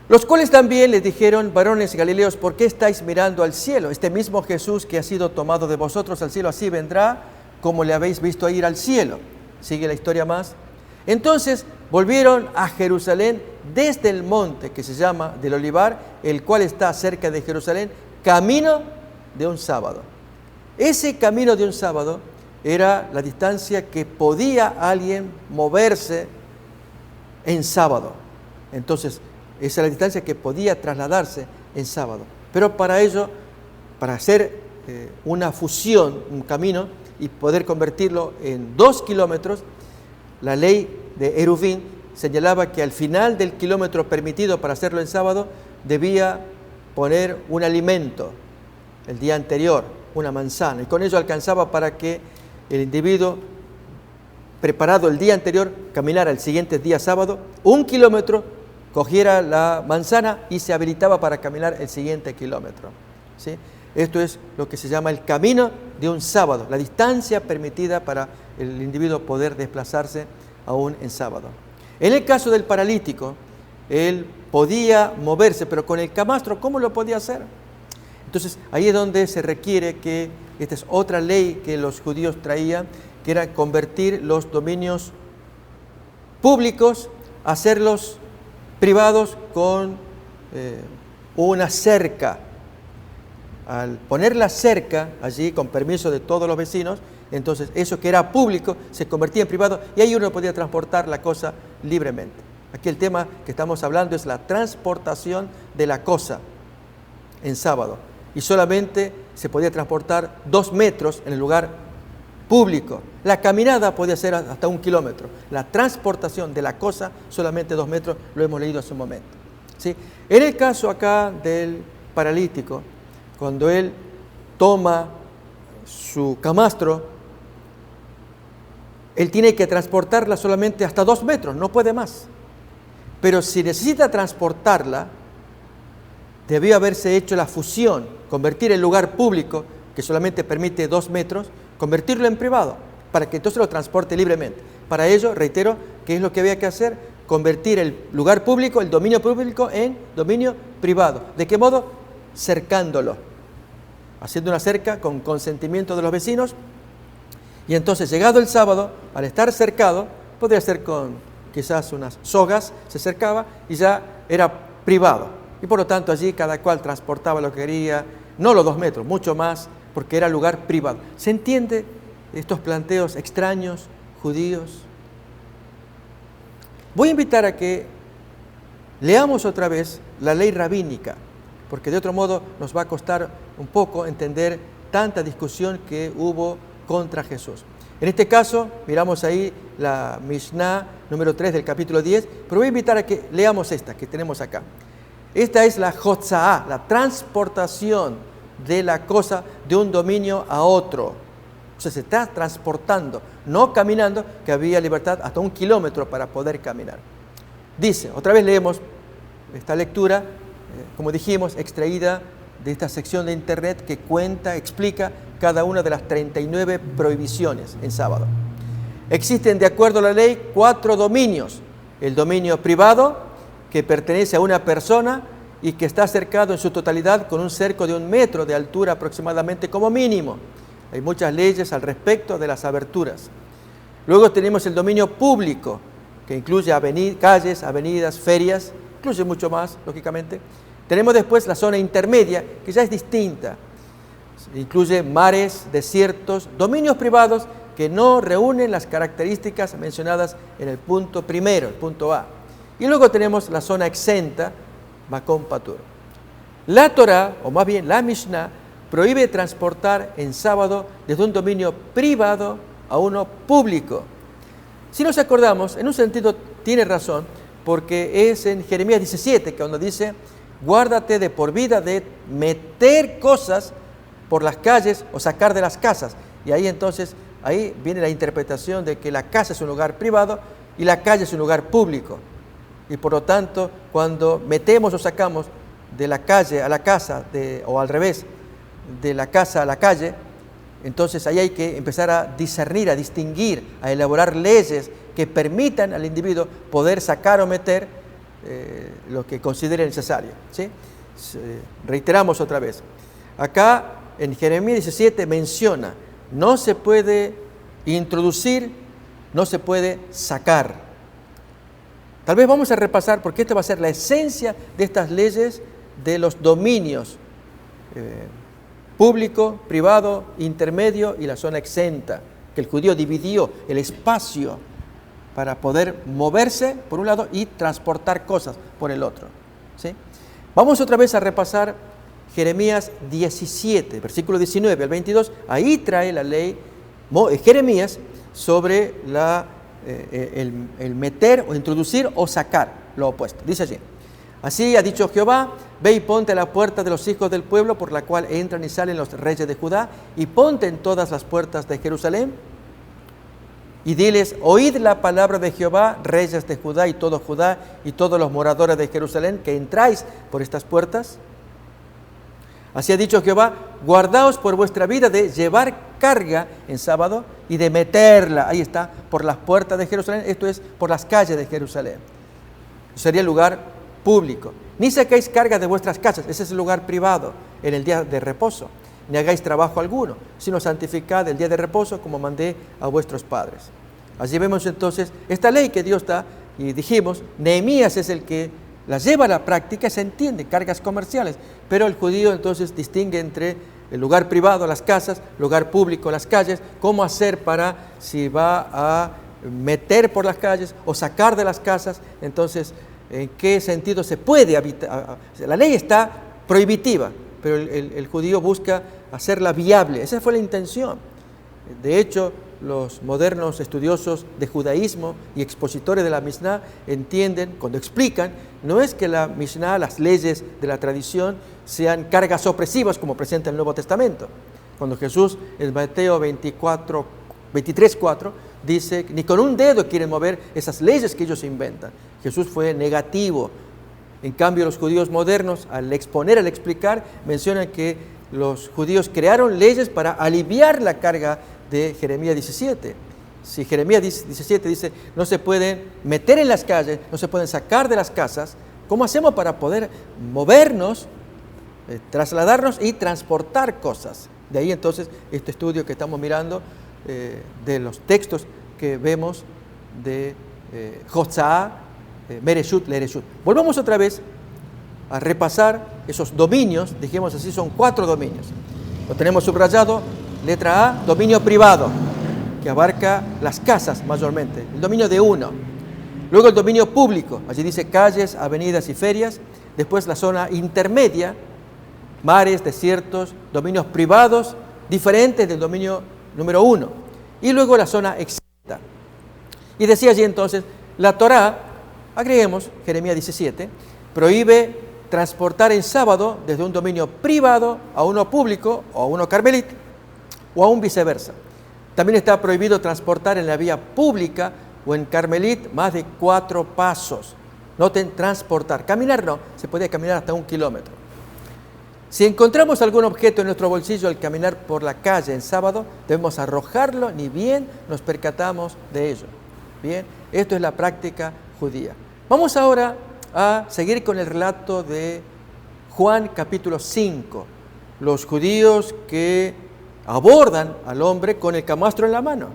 Los cuales también les dijeron: varones galileos, ¿por qué estáis mirando al cielo? Este mismo Jesús que ha sido tomado de vosotros al cielo, así vendrá como le habéis visto ir al cielo. Sigue la historia más. Entonces volvieron a Jerusalén desde el monte que se llama del Olivar, el cual está cerca de Jerusalén, camino de un sábado. Ese camino de un sábado era la distancia que podía alguien moverse en sábado. Entonces, esa es la distancia que podía trasladarse en sábado. Pero para ello, para hacer una fusión, un camino, y poder convertirlo en 2 kilómetros, la ley de Eruvin señalaba que al final del kilómetro permitido para hacerlo en sábado, debía poner un alimento el día anterior, una manzana, y con ello alcanzaba para que el individuo preparado el día anterior caminara el siguiente día sábado 1 kilómetro, cogiera la manzana y se habilitaba para caminar el siguiente kilómetro. ¿Sí? Esto es lo que se llama el camino de un sábado, la distancia permitida para el individuo poder desplazarse aún en sábado. En el caso del paralítico, él podía moverse, pero con el camastro, ¿cómo lo podía hacer? Entonces, ahí es donde se requiere que, esta es otra ley que los judíos traían, que era convertir los dominios públicos, hacerlos privados con una cerca. Al poner la cerca allí, con permiso de todos los vecinos, entonces eso que era público se convertía en privado y ahí uno podía transportar la cosa libremente. Aquí el tema que estamos hablando es la transportación de la cosa en sábado. Y solamente se podía transportar 2 metros en el lugar público. La caminada podía ser hasta 1 kilómetro. La transportación de la cosa solamente 2 metros, lo hemos leído hace un momento. ¿Sí? En el caso acá del paralítico, cuando él toma su camastro, él tiene que transportarla solamente hasta 2 metros, no puede más. Pero si necesita transportarla, debió haberse hecho la fusión, convertir el lugar público, que solamente permite 2 metros, convertirlo en privado, para que entonces lo transporte libremente. Para ello, reitero, ¿qué es lo que había que hacer? Convertir el lugar público, el dominio público, en dominio privado. ¿De qué modo? Cercándolo, haciendo una cerca con consentimiento de los vecinos. Y entonces, llegado el sábado, al estar cercado, podría ser con quizás unas sogas, se cercaba y ya era privado. Y por lo tanto allí cada cual transportaba lo que quería, no los 2 metros, mucho más, porque era lugar privado. ¿Se entiende estos planteos extraños, judíos? Voy a invitar a que leamos otra vez la ley rabínica, porque de otro modo nos va a costar un poco entender tanta discusión que hubo contra Jesús. En este caso, miramos ahí la Mishnah número 3 del capítulo 10, pero voy a invitar a que leamos esta que tenemos acá. Esta es la Hotzaa, la transportación de la cosa de un dominio a otro. O sea, se está transportando, no caminando, que había libertad hasta 1 kilómetro para poder caminar. Dice, otra vez leemos esta lectura, como dijimos, extraída de esta sección de internet que cuenta, explica cada una de las 39 prohibiciones en sábado. Existen, de acuerdo a la ley, 4 dominios. El dominio privado, que pertenece a una persona y que está cercado en su totalidad con un cerco de 1 metro de altura aproximadamente como mínimo. Hay muchas leyes al respecto de las aberturas. Luego tenemos el dominio público, que incluye calles, avenidas, ferias, incluye mucho más, lógicamente. Tenemos después la zona intermedia, que ya es distinta. incluye mares, desiertos, dominios privados que no reúnen las características mencionadas en el punto primero, el punto A. Y luego tenemos la zona exenta, Makom Patur. La Torá, o más bien la Mishnah, prohíbe transportar en sábado desde un dominio privado a uno público. Si nos acordamos, en un sentido tiene razón, porque es en Jeremías 17, que cuando dice, guárdate de por vida de meter cosas por las calles o sacar de las casas. Y ahí entonces, ahí viene la interpretación de que la casa es un lugar privado y la calle es un lugar público. Y por lo tanto, cuando metemos o sacamos de la calle a la casa, o al revés, de la casa a la calle, entonces ahí hay que empezar a discernir, a distinguir, a elaborar leyes que permitan al individuo poder sacar o meter lo que considere necesario, ¿sí? Reiteramos otra vez. Acá en Jeremías 17 menciona, no se puede introducir, no se puede sacar. Tal vez vamos a repasar, porque esta va a ser la esencia de estas leyes de los dominios público, privado, intermedio y la zona exenta, que el judío dividió el espacio para poder moverse por un lado y transportar cosas por el otro, ¿sí? Vamos otra vez a repasar Jeremías 17, versículo 19 al 22. Ahí trae la ley Jeremías sobre el meter o introducir o sacar, lo opuesto. Dice allí, así ha dicho Jehová, ve y ponte a la puerta de los hijos del pueblo por la cual entran y salen los reyes de Judá, y ponte en todas las puertas de Jerusalén, y diles, oíd la palabra de Jehová, reyes de Judá y todos los moradores de Jerusalén, que entráis por estas puertas. Así ha dicho Jehová, guardaos por vuestra vida de llevar carga en sábado y de meterla, ahí está, por las puertas de Jerusalén, esto es, por las calles de Jerusalén. Sería el lugar público. Ni saquéis carga de vuestras casas, ese es el lugar privado, en el día de reposo. Ni hagáis trabajo alguno, sino santificad el día de reposo como mandé a vuestros padres. Allí vemos entonces esta ley que Dios da, y dijimos, Nehemías es el que la lleva a la práctica, se entiende, cargas comerciales, pero el judío entonces distingue entre el lugar privado, las casas, lugar público, las calles, cómo hacer para, si va a meter por las calles o sacar de las casas, entonces, en qué sentido se puede habitar. La ley está prohibitiva, pero el judío busca hacerla viable. Esa fue la intención. De hecho, los modernos estudiosos de judaísmo y expositores de la Mishnah entienden, cuando explican, no es que la Mishnah, las leyes de la tradición, sean cargas opresivas como presenta el Nuevo Testamento. Cuando Jesús en Mateo 23:4 dice, ni con un dedo quieren mover esas leyes que ellos inventan. Jesús fue negativo. En cambio, los judíos modernos, al exponer, al explicar, mencionan que los judíos crearon leyes para aliviar la carga de Jeremías 17. Si Jeremías 17 dice, no se pueden meter en las calles, no se pueden sacar de las casas, ¿cómo hacemos para poder movernos, trasladarnos y transportar cosas? De ahí entonces este estudio que estamos mirando de los textos que vemos de Jotzá, Mereshut, Lereshut. Volvamos otra vez a repasar esos dominios, dijimos así, son 4 dominios. Lo tenemos subrayado, letra A, dominio privado, que abarca las casas mayormente, el dominio de uno. Luego el dominio público, allí dice calles, avenidas y ferias. Después la zona intermedia, mares, desiertos, dominios privados, diferentes del dominio número 1. Y luego la zona exenta. Y decía allí entonces, la Torá, agreguemos Jeremías 17, prohíbe transportar en sábado desde un dominio privado a uno público o a uno carmelita o aún viceversa. También está prohibido transportar en la vía pública o en carmelit más de 4 pasos. Noten, transportar. Caminar no, se podía caminar hasta 1 kilómetro. Si encontramos algún objeto en nuestro bolsillo al caminar por la calle en sábado, debemos arrojarlo, ni bien nos percatamos de ello. Bien, esto es la práctica judía. Vamos ahora a seguir con el relato de Juan capítulo 5. Los judíos que abordan al hombre con el camastro en la mano.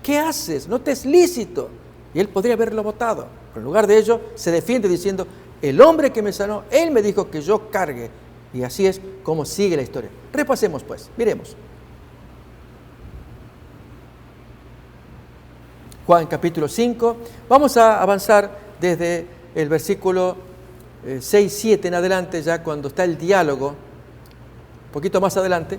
¿Qué haces? No te es lícito. Y él podría haberlo botado. Pero en lugar de ello, se defiende diciendo, el hombre que me sanó, él me dijo que yo cargue Y así es como sigue la historia. Repasemos pues, miremos. Juan capítulo 5, vamos a avanzar desde el versículo 6, 7 en adelante, ya cuando está el diálogo, un poquito más adelante.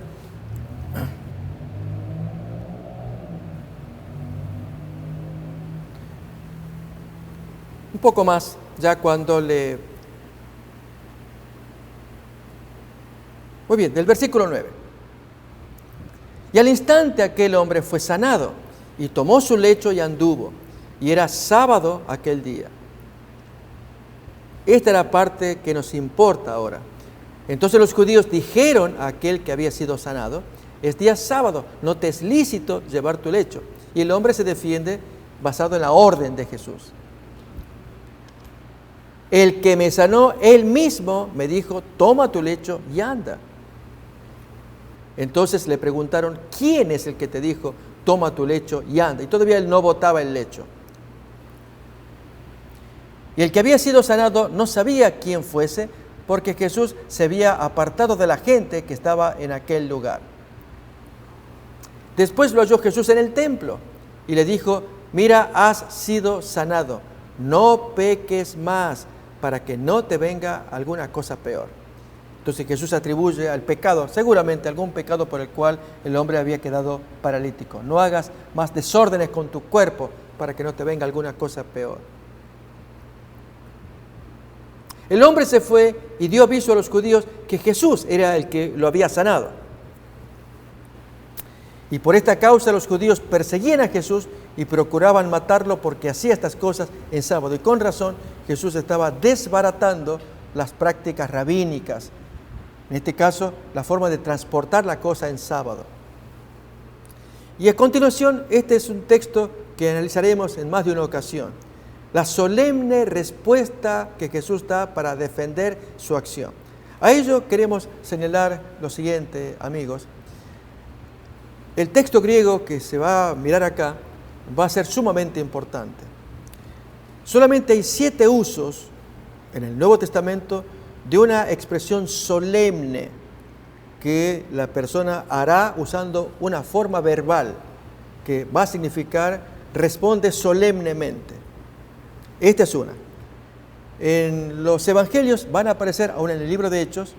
Un poco más, ya cuando le... Muy bien, del versículo 9. Y al instante aquel hombre fue sanado, y tomó su lecho y anduvo, y era sábado aquel día. Esta es la parte que nos importa ahora. Entonces los judíos dijeron a aquel que había sido sanado: es día sábado, no te es lícito llevar tu lecho. Y el hombre se defiende basado en la orden de Jesús. El que me sanó, él mismo me dijo: toma tu lecho y anda. Entonces le preguntaron: ¿quién es el que te dijo: toma tu lecho y anda? Y todavía él no botaba el lecho. Y el que había sido sanado no sabía quién fuese, porque Jesús se había apartado de la gente que estaba en aquel lugar. Después lo halló Jesús en el templo y le dijo: mira, has sido sanado, no peques más, para que no te venga alguna cosa peor. Entonces Jesús atribuye al pecado, seguramente algún pecado por el cual el hombre había quedado paralítico. No hagas más desórdenes con tu cuerpo para que no te venga alguna cosa peor. El hombre se fue y dio aviso a los judíos que Jesús era el que lo había sanado. Y por esta causa los judíos perseguían a Jesús y procuraban matarlo porque hacía estas cosas en sábado. Y con razón Jesús estaba desbaratando las prácticas rabínicas. En este caso, la forma de transportar la cosa en sábado. Y a continuación, este es un texto que analizaremos en más de una ocasión. La solemne respuesta que Jesús da para defender su acción. A ello queremos señalar lo siguiente, amigos. El texto griego que se va a mirar acá va a ser sumamente importante. Solamente hay 7 usos en el Nuevo Testamento de una expresión solemne que la persona hará usando una forma verbal que va a significar responde solemnemente. Esta es una. En los evangelios van a aparecer aún en el libro de Hechos,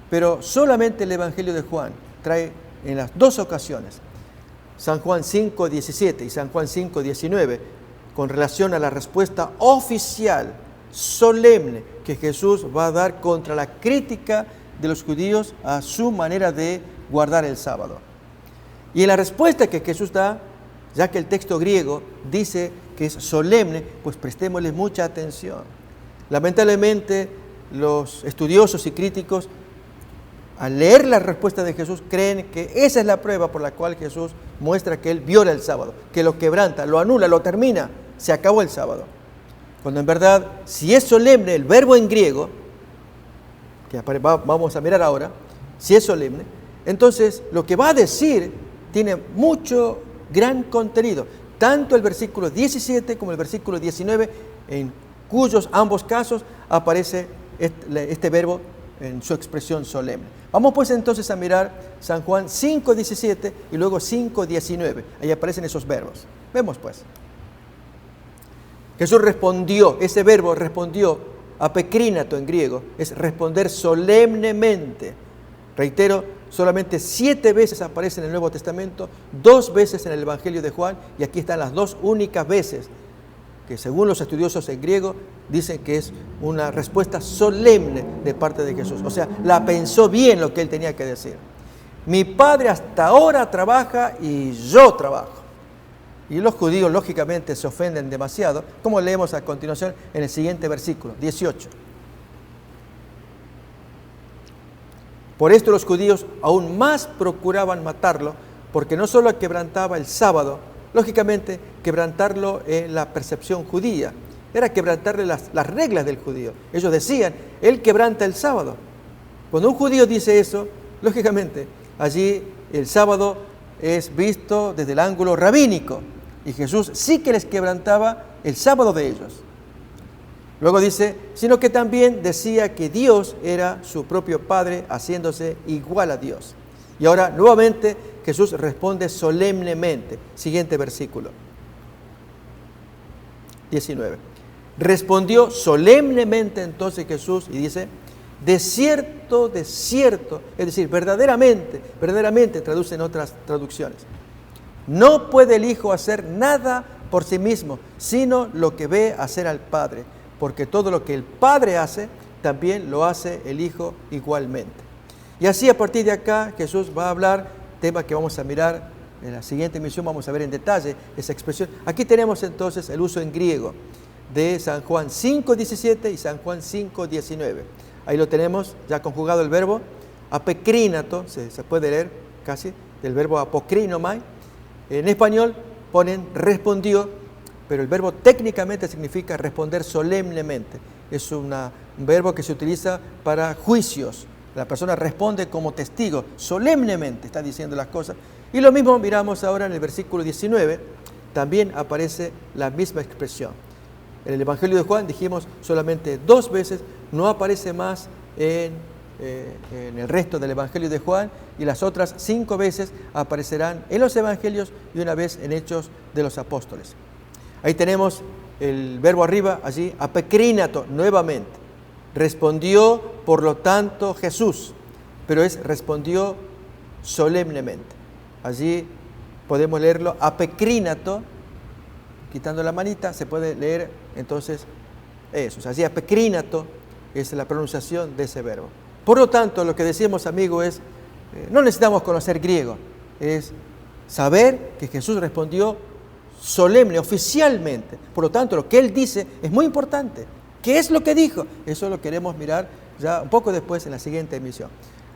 pero solamente el evangelio de Juan trae en las 2 ocasiones, San Juan 5:17 y San Juan 5:19, con relación a la respuesta oficial, solemne, que Jesús va a dar contra la crítica de los judíos a su manera de guardar el sábado. Y en la respuesta que Jesús da, ya que el texto griego dice que es solemne, pues prestémosle mucha atención. Lamentablemente, los estudiosos y críticos, al leer la respuesta de Jesús, creen que esa es la prueba por la cual Jesús muestra que Él viola el sábado, que lo quebranta, lo anula, lo termina, se acabó el sábado. Cuando en verdad, si es solemne, el verbo en griego, que vamos a mirar ahora, si es solemne, entonces lo que va a decir tiene mucho, gran contenido. Tanto el versículo 17 como el versículo 19, en cuyos ambos casos aparece este verbo en su expresión solemne. Vamos pues entonces a mirar San Juan 5:17 y luego 5:19. Ahí aparecen esos verbos. Vemos pues. Jesús respondió, ese verbo respondió, apekrínato en griego, es responder solemnemente. Reitero, solamente 7 veces aparece en el Nuevo Testamento, 2 veces en el Evangelio de Juan, y aquí están las 2 únicas veces que, según los estudiosos en griego, dicen que es una respuesta solemne de parte de Jesús. O sea, la pensó bien lo que él tenía que decir. Mi Padre hasta ahora trabaja y yo trabajo. Y los judíos, lógicamente, se ofenden demasiado, como leemos a continuación en el siguiente versículo, 18. Por esto los judíos aún más procuraban matarlo, porque no solo quebrantaba el sábado, lógicamente, quebrantarlo en la percepción judía, era quebrantarle las reglas del judío. Ellos decían, él quebranta el sábado. Cuando un judío dice eso, lógicamente, allí el sábado es visto desde el ángulo rabínico, y Jesús sí que les quebrantaba el sábado de ellos. Luego dice, sino que también decía que Dios era su propio Padre, haciéndose igual a Dios. Y ahora nuevamente Jesús responde solemnemente. Siguiente versículo. 19. Respondió solemnemente entonces Jesús y dice, de cierto, es decir, verdaderamente, traducen otras traducciones. No puede el Hijo hacer nada por sí mismo, sino lo que ve hacer al Padre, porque todo lo que el Padre hace, también lo hace el Hijo igualmente. Y así a partir de acá Jesús va a hablar, tema que vamos a mirar en la siguiente emisión, vamos a ver en detalle esa expresión. Aquí tenemos entonces el uso en griego de San Juan 5:17 y San Juan 5:19. Ahí lo tenemos ya conjugado el verbo apokrínato, se puede leer casi, del verbo apokrinomai. En español ponen respondió, pero el verbo técnicamente significa responder solemnemente. Es un verbo que se utiliza para juicios. La persona responde como testigo, solemnemente está diciendo las cosas. Y lo mismo miramos ahora en el versículo 19, también aparece la misma expresión. En el Evangelio de Juan dijimos solamente 2 veces, no aparece más en el resto del Evangelio de Juan, y las otras 5 veces aparecerán en los Evangelios y una vez en Hechos de los Apóstoles. Ahí tenemos el verbo arriba, allí, apokrínato, nuevamente. Respondió, por lo tanto, Jesús, pero respondió solemnemente. Allí podemos leerlo, apokrínato, quitando la manita, se puede leer entonces eso. Allí apokrínato es la pronunciación de ese verbo. Por lo tanto, lo que decimos, amigo, es, no necesitamos conocer griego, es saber que Jesús respondió solemne, oficialmente. Por lo tanto, lo que Él dice es muy importante. ¿Qué es lo que dijo? Eso lo queremos mirar ya un poco después en la siguiente emisión.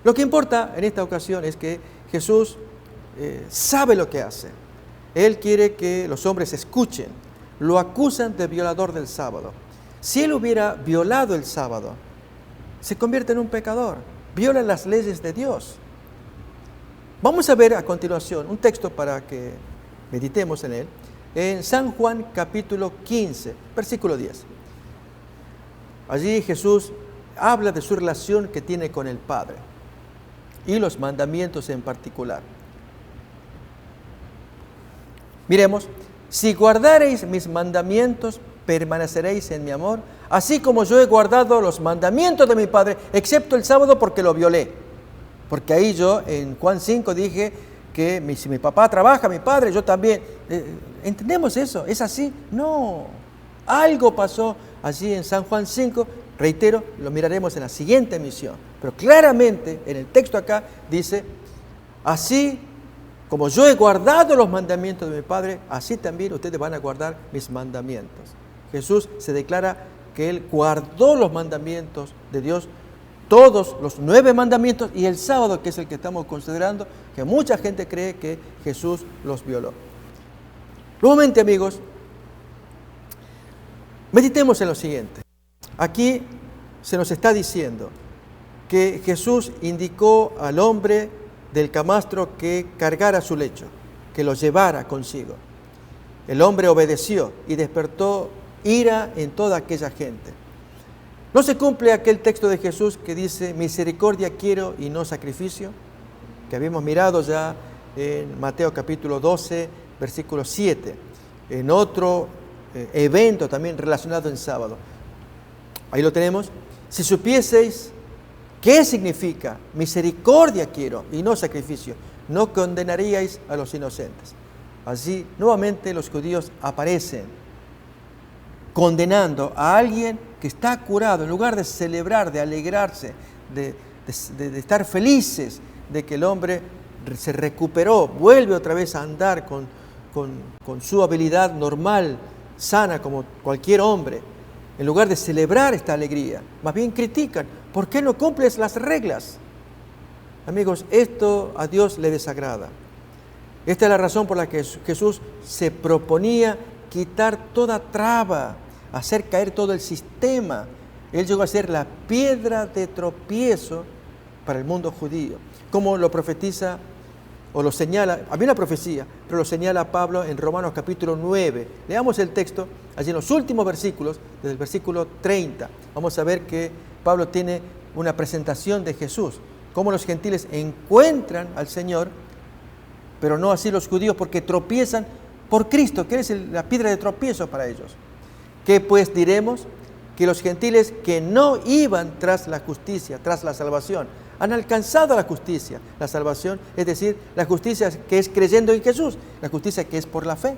Lo que importa en esta ocasión es que Jesús sabe lo que hace. Él quiere que los hombres escuchen. Lo acusan de violador del sábado. Si Él hubiera violado el sábado, se convierte en un pecador, viola las leyes de Dios. Vamos a ver a continuación un texto para que meditemos en él, en San Juan capítulo 15, versículo 10. Allí Jesús habla de su relación que tiene con el Padre y los mandamientos en particular. Miremos, si guardareis mis mandamientos, permaneceréis en mi amor, así como yo he guardado los mandamientos de mi Padre, excepto el sábado porque lo violé. Porque ahí yo en Juan 5 dije que si mi papá trabaja, mi padre, yo también. ¿Entendemos eso? ¿Es así? No. Algo pasó allí en San Juan 5, reitero, lo miraremos en la siguiente emisión. Pero claramente en el texto acá dice, así como yo he guardado los mandamientos de mi Padre, así también ustedes van a guardar mis mandamientos. Jesús se declara que Él guardó los mandamientos de Dios, todos los 9 mandamientos, y el sábado, que es el que estamos considerando, que mucha gente cree que Jesús los violó. Nuevamente, amigos, meditemos en lo siguiente. Aquí se nos está diciendo que Jesús indicó al hombre del camastro que cargara su lecho, que lo llevara consigo. El hombre obedeció y despertó ira en toda aquella gente. ¿No se cumple aquel texto de Jesús que dice, misericordia quiero y no sacrificio? Que habíamos mirado ya en Mateo capítulo 12, versículo 7, en otro evento también relacionado en sábado. Ahí lo tenemos. Si supieseis qué significa misericordia quiero y no sacrificio, no condenaríais a los inocentes. Así, nuevamente los judíos aparecen condenando a alguien que está curado, en lugar de celebrar, de alegrarse, de estar felices de que el hombre se recuperó, vuelve otra vez a andar con su habilidad normal, sana como cualquier hombre. En lugar de celebrar esta alegría, más bien critican. ¿Por qué no cumples las reglas? Amigos, esto a Dios le desagrada. Esta es la razón por la que Jesús se proponía quitar toda traba, hacer caer todo el sistema. Él llegó a ser la piedra de tropiezo para el mundo judío, como lo profetiza o lo señala, había una profecía, pero lo señala Pablo en Romanos capítulo 9. Leamos el texto, allí en los últimos versículos, desde el versículo 30. Vamos a ver que Pablo tiene una presentación de Jesús, cómo los gentiles encuentran al Señor, pero no así los judíos, porque tropiezan por Cristo, que es la piedra de tropiezo para ellos. ¿Qué pues diremos? Que los gentiles que no iban tras la justicia, tras la salvación, han alcanzado la justicia, la salvación, es decir, la justicia que es creyendo en Jesús, la justicia que es por la fe.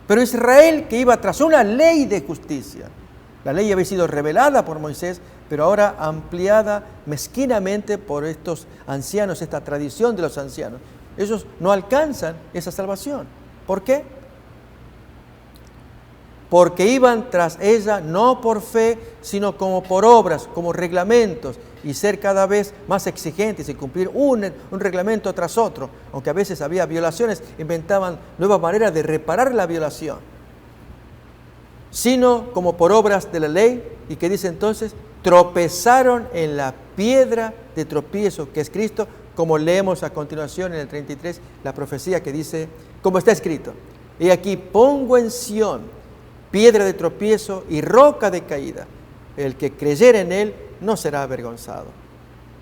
Pero Israel, que iba tras una ley de justicia, la ley había sido revelada por Moisés, pero ahora ampliada mezquinamente por estos ancianos, esta tradición de los ancianos. Ellos no alcanzan esa salvación. ¿Por qué? Porque iban tras ella no por fe, sino como por obras, como reglamentos, y ser cada vez más exigentes y cumplir un reglamento tras otro. Aunque a veces había violaciones, inventaban nuevas maneras de reparar la violación. Sino como por obras de la ley, y que dice entonces, tropezaron en la piedra de tropiezo, que es Cristo, como leemos a continuación en el 33, la profecía que dice, como está escrito, y aquí pongo en Sión piedra de tropiezo y roca de caída. El que creyere en él no será avergonzado.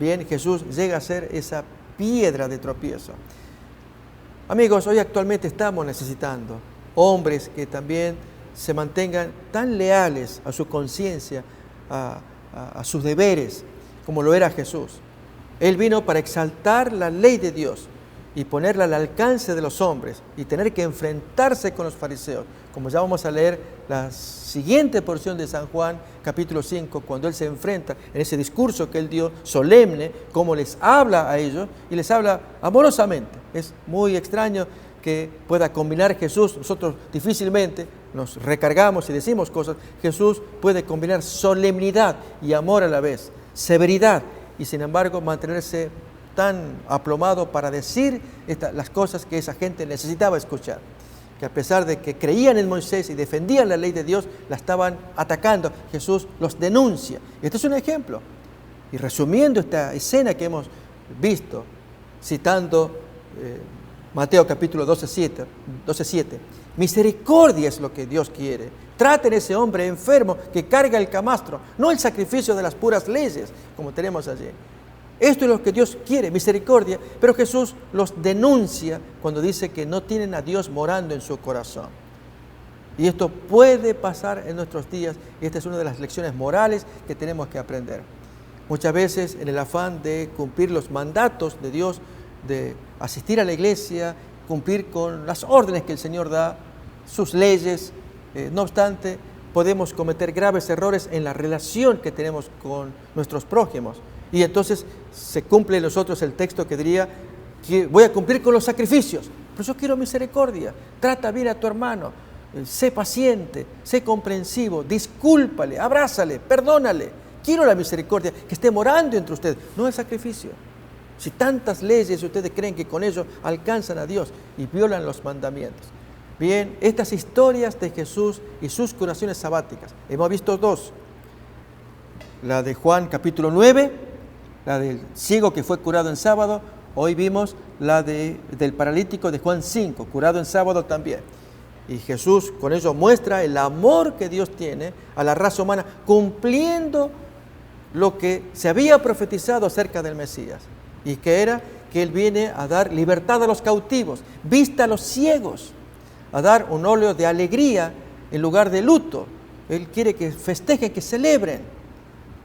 Bien, Jesús llega a ser esa piedra de tropiezo. Amigos, hoy actualmente estamos necesitando hombres que también se mantengan tan leales a su conciencia, a sus deberes, como lo era Jesús. Él vino para exaltar la ley de Dios y ponerla al alcance de los hombres y tener que enfrentarse con los fariseos. Como ya vamos a leer la siguiente porción de San Juan, capítulo 5, cuando Él se enfrenta en ese discurso que Él dio solemne, cómo les habla a ellos y les habla amorosamente. Es muy extraño que pueda combinar Jesús, nosotros difícilmente nos recargamos y decimos cosas. Jesús puede combinar solemnidad y amor a la vez, severidad, y sin embargo mantenerse tan aplomado para decir las cosas que esa gente necesitaba escuchar. Que a pesar de que creían en Moisés y defendían la ley de Dios, la estaban atacando. Jesús los denuncia. Este es un ejemplo. Y resumiendo esta escena que hemos visto, citando Mateo capítulo 12:7, misericordia es lo que Dios quiere. Traten a ese hombre enfermo que carga el camastro, no el sacrificio de las puras leyes, como tenemos allí. Esto es lo que Dios quiere, misericordia, pero Jesús los denuncia cuando dice que no tienen a Dios morando en su corazón. Y esto puede pasar en nuestros días, y esta es una de las lecciones morales que tenemos que aprender. Muchas veces en el afán de cumplir los mandatos de Dios, de asistir a la iglesia, cumplir con las órdenes que el Señor da, sus leyes, no obstante, podemos cometer graves errores en la relación que tenemos con nuestros prójimos. Y entonces se cumple en nosotros el texto que diría que voy a cumplir con los sacrificios, pero yo quiero misericordia. Trata bien a tu hermano, sé paciente, sé comprensivo, discúlpale, abrázale, perdónale. Quiero la misericordia que esté morando entre ustedes, no el sacrificio. Si tantas leyes ustedes creen que con ello alcanzan a Dios y violan los mandamientos. Bien, estas historias de Jesús y sus curaciones sabáticas, hemos visto dos. La de Juan capítulo 9, la del ciego que fue curado en sábado. Hoy vimos la del paralítico de Juan 5, curado en sábado también. Y Jesús con ello muestra el amor que Dios tiene a la raza humana, cumpliendo lo que se había profetizado acerca del Mesías. Y que era que Él viene a dar libertad a los cautivos, vista a los ciegos, a dar un óleo de alegría en lugar de luto. Él quiere que festejen, que celebren.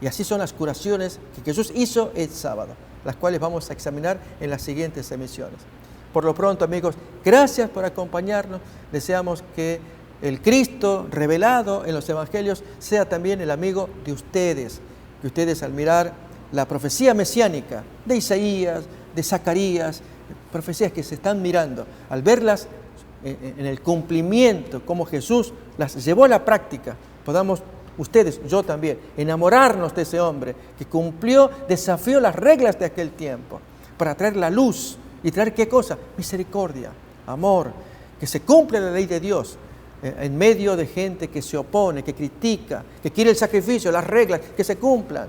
Y así son las curaciones que Jesús hizo el sábado, las cuales vamos a examinar en las siguientes emisiones. Por lo pronto, amigos, gracias por acompañarnos. Deseamos que el Cristo revelado en los evangelios sea también el amigo de ustedes. Que ustedes, al mirar la profecía mesiánica de Isaías, de Zacarías, profecías que se están mirando, al verlas en el cumplimiento, como Jesús las llevó a la práctica, podamos ustedes, yo también, enamorarnos de ese hombre que cumplió, desafió las reglas de aquel tiempo para traer la luz y traer ¿qué cosa? Misericordia, amor, que se cumple la ley de Dios en medio de gente que se opone, que critica, que quiere el sacrificio, las reglas, que se cumplan.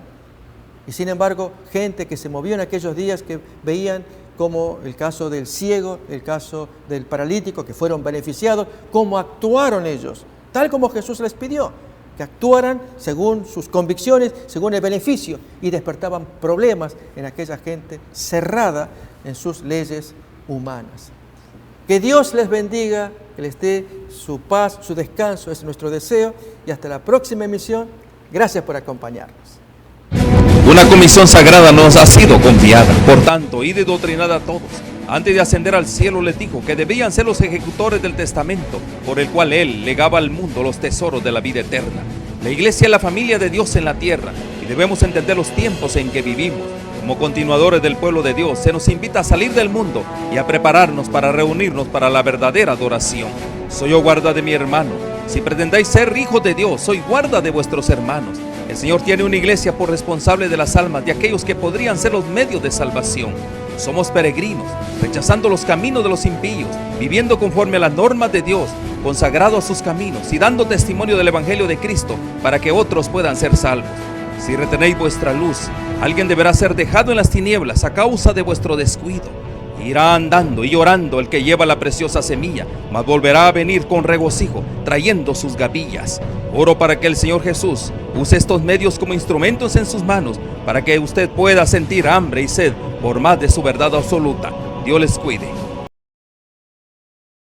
Y sin embargo, gente que se movió en aquellos días que veían como el caso del ciego, el caso del paralítico, que fueron beneficiados, cómo actuaron ellos, tal como Jesús les pidió, que actuaran según sus convicciones, según el beneficio, y despertaban problemas en aquella gente cerrada en sus leyes humanas. Que Dios les bendiga, que les dé su paz, su descanso, es nuestro deseo, y hasta la próxima emisión. Gracias por acompañarnos. Una comisión sagrada nos ha sido confiada. Por tanto, id y doctrinad a todos. Antes de ascender al cielo les dijo que debían ser los ejecutores del testamento por el cual Él legaba al mundo los tesoros de la vida eterna. La iglesia es la familia de Dios en la tierra y debemos entender los tiempos en que vivimos. Como continuadores del pueblo de Dios, se nos invita a salir del mundo y a prepararnos para reunirnos para la verdadera adoración. Soy yo guarda de mi hermano. Si pretendáis ser hijos de Dios, soy guarda de vuestros hermanos. El Señor tiene una iglesia por responsable de las almas de aquellos que podrían ser los medios de salvación. Somos peregrinos, rechazando los caminos de los impíos, viviendo conforme a las normas de Dios, consagrados a sus caminos y dando testimonio del Evangelio de Cristo para que otros puedan ser salvos. Si retenéis vuestra luz, alguien deberá ser dejado en las tinieblas a causa de vuestro descuido. Irá andando y llorando el que lleva la preciosa semilla, mas volverá a venir con regocijo, trayendo sus gavillas. Oro para que el Señor Jesús use estos medios como instrumentos en sus manos, para que usted pueda sentir hambre y sed por más de su verdad absoluta. Dios les cuide.